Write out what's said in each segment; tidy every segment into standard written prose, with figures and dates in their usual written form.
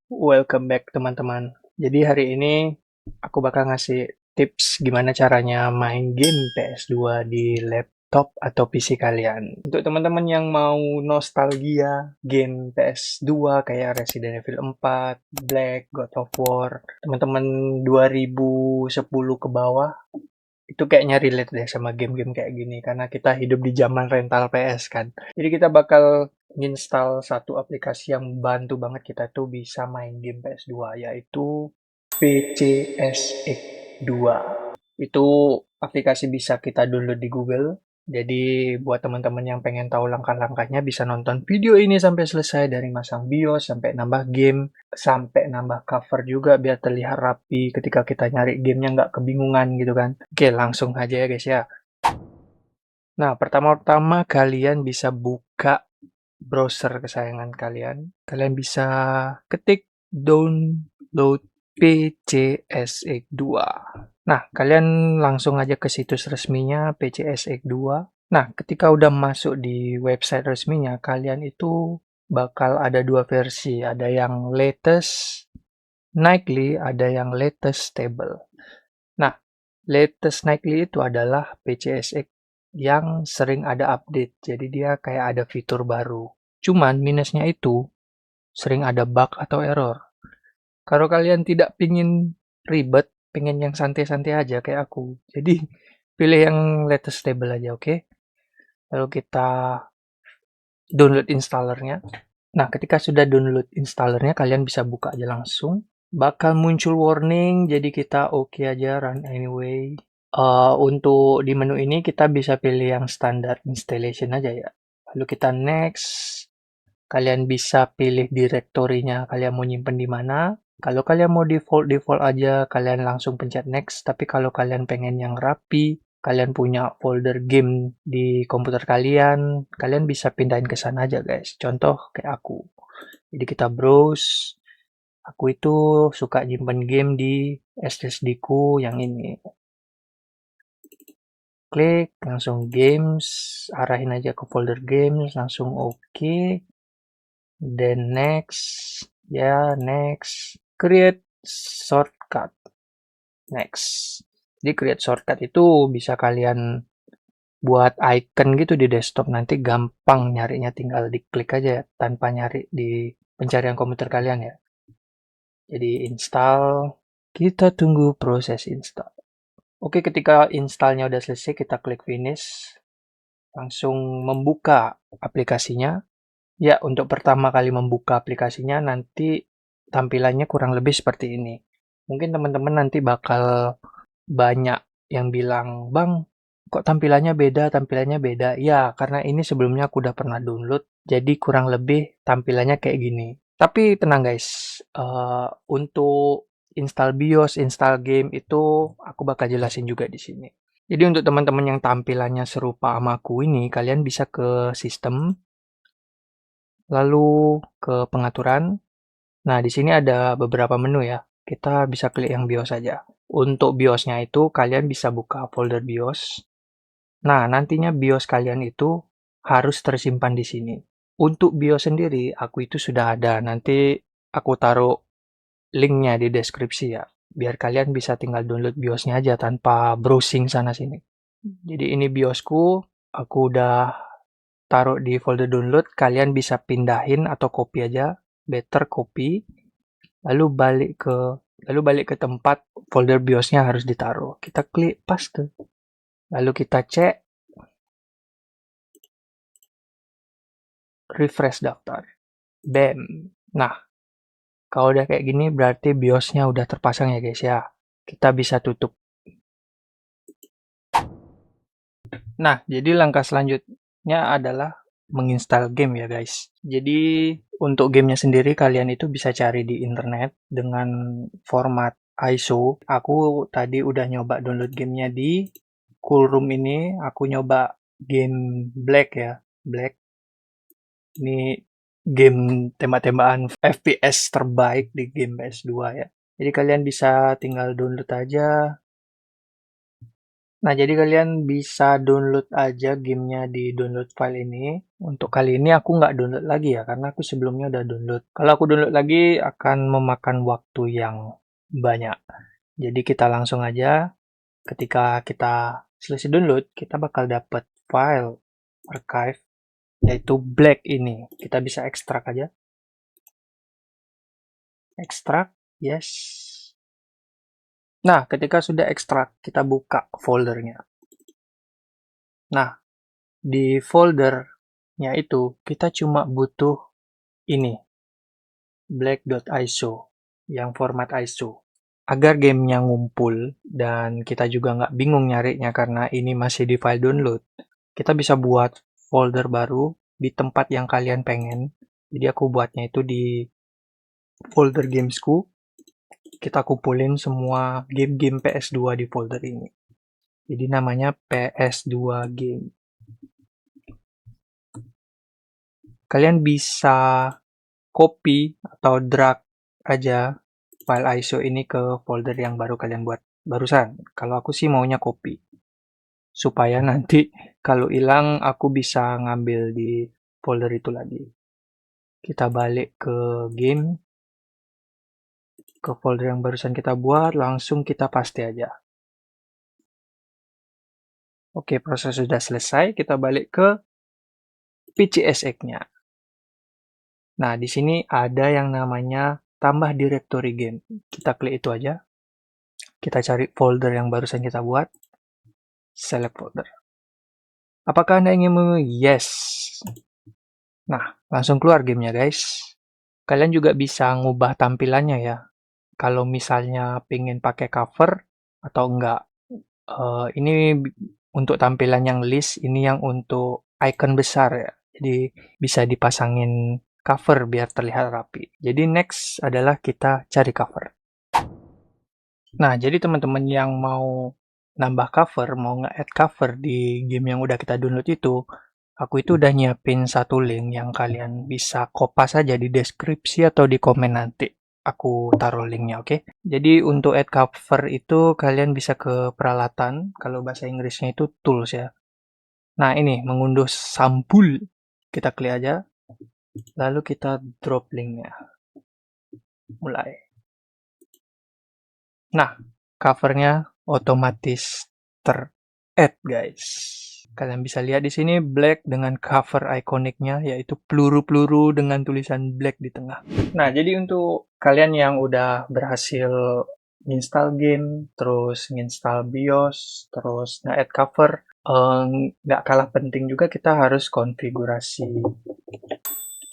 Welcome back teman-teman. Jadi hari ini aku bakal ngasih tips gimana caranya main game PS2 di laptop atau PC kalian. Untuk teman-teman yang mau nostalgia game PS2 kayak Resident Evil 4, Black, God of War, teman-teman 2010 ke bawah, itu kayaknya relate deh sama game-game kayak gini karena kita hidup di zaman rental PS kan. Jadi kita bakal install satu aplikasi yang bantu banget kita tuh bisa main game PS2 yaitu PCSX2. Itu aplikasi bisa kita download di Google. Jadi buat teman-teman yang pengen tahu langkah-langkahnya bisa nonton video ini sampai selesai dari masang BIOS sampai nambah game sampai nambah cover juga biar terlihat rapi ketika kita nyari gamenya nggak kebingungan gitu kan. Oke, langsung aja ya guys ya. Nah, pertama-tama kalian bisa buka browser kesayangan kalian. Kalian bisa ketik download PCSX2. Nah, kalian langsung aja ke situs resminya PCSX2. Nah, ketika udah masuk di website resminya, kalian itu bakal ada dua versi. Ada yang latest nightly, ada yang latest stable. Nah, latest nightly itu adalah PCSX yang sering ada update. Jadi dia kayak ada fitur baru. Cuman minusnya itu sering ada bug atau error. Kalau kalian tidak pingin ribet, pengen yang santai-santai aja kayak aku. Jadi pilih yang latest stable aja, oke? Lalu kita download installernya. Nah, ketika sudah download installernya, kalian bisa buka aja langsung. Bakal muncul warning, jadi kita oke aja, run anyway. Untuk di menu ini kita bisa pilih yang standar installation aja ya. Lalu kita next. Kalian bisa pilih direktorinya, kalian mau nyimpen di mana. Kalau kalian mau default aja, kalian langsung pencet next. Tapi kalau kalian pengen yang rapi, kalian punya folder game di komputer kalian, kalian bisa pindahin ke sana aja guys. Contoh kayak aku. Jadi kita browse. Aku itu suka nyimpen game di SSD ku yang ini. Klik, langsung games, arahin aja ke folder games, langsung oke. Then next, ya next, create shortcut, next. Jadi create shortcut itu bisa kalian buat icon gitu di desktop, nanti gampang nyarinya, tinggal diklik aja tanpa nyari di pencarian komputer kalian ya. Jadi install, kita tunggu proses install. Oke, ketika installnya udah selesai, kita klik finish, langsung membuka aplikasinya. Ya, untuk pertama kali membuka aplikasinya nanti tampilannya kurang lebih seperti ini. Mungkin teman-teman nanti bakal banyak yang bilang, "Bang, kok tampilannya beda, tampilannya beda?" Ya, karena ini sebelumnya aku udah pernah download, jadi kurang lebih tampilannya kayak gini. Tapi tenang guys, untuk install BIOS, install game itu aku bakal jelasin juga di sini. Jadi untuk teman-teman yang tampilannya serupa sama aku ini, kalian bisa ke sistem, lalu ke pengaturan. Nah, di sini ada beberapa menu ya. Kita bisa klik yang BIOS saja. Untuk BIOS-nya itu kalian bisa buka folder BIOS. Nah, nantinya BIOS kalian itu harus tersimpan di sini. Untuk BIOS sendiri, aku itu sudah ada. Nanti aku taruh linknya di deskripsi ya. Biar kalian bisa tinggal download BIOS-nya aja tanpa browsing sana-sini. Jadi ini BIOSku, aku udah taruh di folder download. Kalian bisa pindahin atau copy aja. Better copy. Lalu balik ke tempat folder BIOS-nya harus ditaruh. Kita klik paste. Lalu kita cek refresh daftar. Bam. Nah, kalau udah kayak gini berarti BIOS-nya udah terpasang ya guys ya. Kita bisa tutup. Nah, jadi langkah selanjutnya adalah menginstal game ya guys. Jadi untuk gamenya sendiri kalian itu bisa cari di internet dengan format ISO. Aku tadi udah nyoba download gamenya di Coolroom ini. Aku nyoba game Black ya. Black. Ini game tembak-tembakan FPS terbaik di game PS2 ya. Jadi kalian bisa tinggal download aja. Nah, jadi kalian bisa download aja gamenya di download file ini. Untuk kali ini aku nggak download lagi ya, karena aku sebelumnya udah download. Kalau aku download lagi akan memakan waktu yang banyak. Jadi kita langsung aja, ketika kita selesai download, kita bakal dapat file archive, yaitu Black ini. Kita bisa ekstrak aja. Ekstrak, yes. Nah, ketika sudah ekstrak, kita buka foldernya. Nah, di foldernya itu kita cuma butuh ini, black.iso, yang format ISO. Agar gamenya ngumpul dan kita juga nggak bingung nyarinya karena ini masih di file download, kita bisa buat folder baru di tempat yang kalian pengen. Jadi aku buatnya itu di folder gamesku. Kita kumpulin semua game-game PS2 di folder ini. Jadi namanya PS2 game. Kalian bisa copy atau drag aja file ISO ini ke folder yang baru kalian buat barusan. Kalau aku sih maunya copy. Supaya nanti kalau hilang aku bisa ngambil di folder itu lagi. Kita balik ke game. Ke folder yang barusan kita buat, langsung kita paste aja. Oke, proses sudah selesai. Kita balik ke PCSX-nya. Nah, di sini ada yang namanya tambah directory game. Kita klik itu aja. Kita cari folder yang barusan kita buat. Select folder. Apakah Anda ingin yes? Nah, langsung keluar gamenya guys. Kalian juga bisa ngubah tampilannya ya. Kalau misalnya pengen pakai cover atau enggak. Ini untuk tampilan yang list, ini yang untuk icon besar ya. Jadi bisa dipasangin cover biar terlihat rapi. Jadi next adalah kita cari cover. Nah, jadi teman-teman yang mau nambah cover, mau nge-add cover di game yang udah kita download itu, aku itu udah nyiapin satu link yang kalian bisa kopas aja di deskripsi atau di komen nanti. Aku taruh linknya, oke? Jadi untuk add cover itu kalian bisa ke peralatan, kalau bahasa Inggrisnya itu tools ya. Nah ini, mengunduh sampul. Kita klik aja, lalu kita drop linknya. Mulai. Nah, covernya otomatis ter-add guys. Kalian bisa lihat di sini black dengan cover ikoniknya yaitu peluru-peluru dengan tulisan black di tengah. Nah, jadi untuk kalian yang udah berhasil install game, terus install BIOS, terus nge-add cover, nggak kalah penting juga kita harus konfigurasi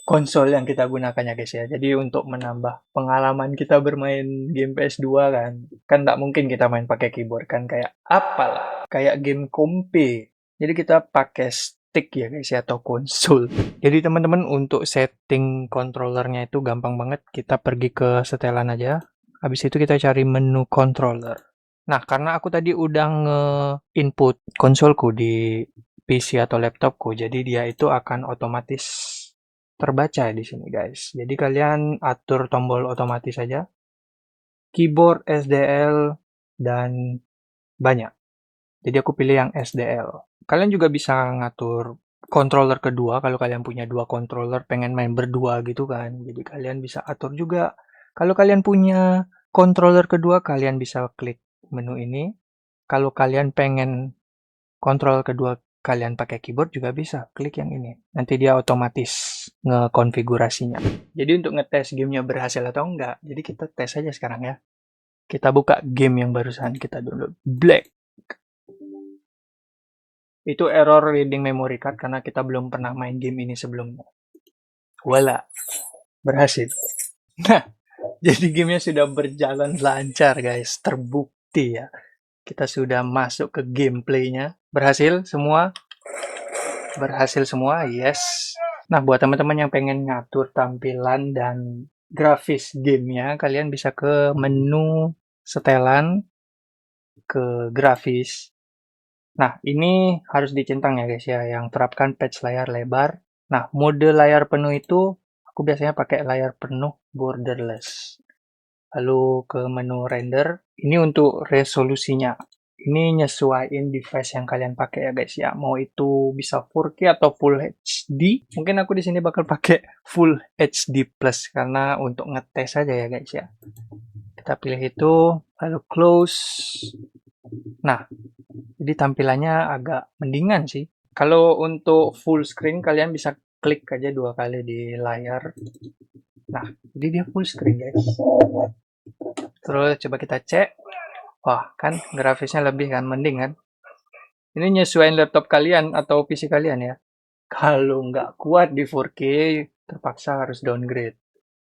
konsol yang kita gunakan ya guys ya. Jadi untuk menambah pengalaman kita bermain game PS2 kan nggak mungkin kita main pakai keyboard kan, kayak apalah, kayak game kompe. Jadi kita pakai stick ya guys ya, atau konsol. Jadi teman-teman untuk setting controllernya itu gampang banget. Kita pergi ke setelan aja. Habis itu kita cari menu controller. Nah, karena aku tadi udah nge-input konsolku di PC atau laptopku, jadi dia itu akan otomatis terbaca di sini guys. Jadi kalian atur tombol otomatis saja. Keyboard, SDL, dan banyak. Jadi aku pilih yang SDL. Kalian juga bisa ngatur controller kedua kalau kalian punya dua controller pengen main berdua gitu kan. Jadi kalian bisa atur juga. Kalau kalian punya controller kedua, kalian bisa klik menu ini. Kalau kalian pengen controller kedua kalian pakai keyboard juga bisa, klik yang ini. Nanti dia otomatis ngekonfigurasinya. Jadi untuk ngetes gamenya berhasil atau enggak, jadi kita tes aja sekarang ya. Kita buka game yang barusan kita download, Black. Itu error reading memory card karena kita belum pernah main game ini sebelumnya. Wala, berhasil. Nah, jadi gamenya sudah berjalan lancar guys, terbukti ya. Kita sudah masuk ke gameplaynya. Berhasil semua? Berhasil semua, yes. Nah, buat teman-teman yang pengen ngatur tampilan dan grafis gamenya, kalian bisa ke menu setelan, ke grafis. Nah, ini harus dicentang ya guys ya, yang terapkan patch layar lebar. Nah, mode layar penuh itu, aku biasanya pakai layar penuh borderless. Lalu ke menu render, ini untuk resolusinya. Ini nyesuaiin device yang kalian pakai ya guys ya. Mau itu bisa 4K atau Full HD. Mungkin aku di sini bakal pakai Full HD Plus karena untuk ngetes aja ya guys ya. Kita pilih itu, lalu close. Nah, jadi tampilannya agak mendingan sih. Kalau untuk full screen kalian bisa klik aja 2 kali di layar. Nah, jadi dia full screen guys. Terus coba kita cek. Wah, kan grafisnya lebih kan, mending kan? Ini nyesuaiin laptop kalian atau PC kalian ya. Kalau nggak kuat di 4K, terpaksa harus downgrade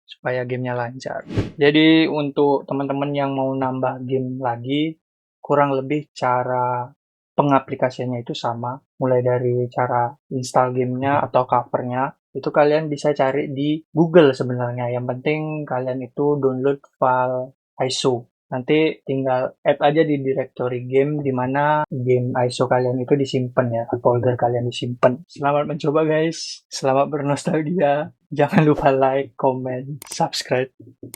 supaya gamenya lancar. Jadi untuk teman-teman yang mau nambah game lagi, kurang lebih cara pengaplikasiannya itu sama. Mulai dari cara install gamenya atau covernya, itu kalian bisa cari di Google sebenarnya. Yang penting kalian itu download file ISO. Nanti tinggal add aja di directory game di mana game ISO kalian itu disimpan ya, folder kalian disimpan. Selamat mencoba guys, selamat bernostalgia. Jangan lupa like, comment, subscribe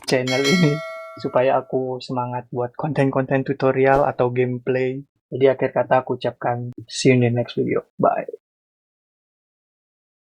channel ini supaya aku semangat buat konten-konten tutorial atau gameplay. Jadi akhir kata aku ucapkan see you in the next video. Bye.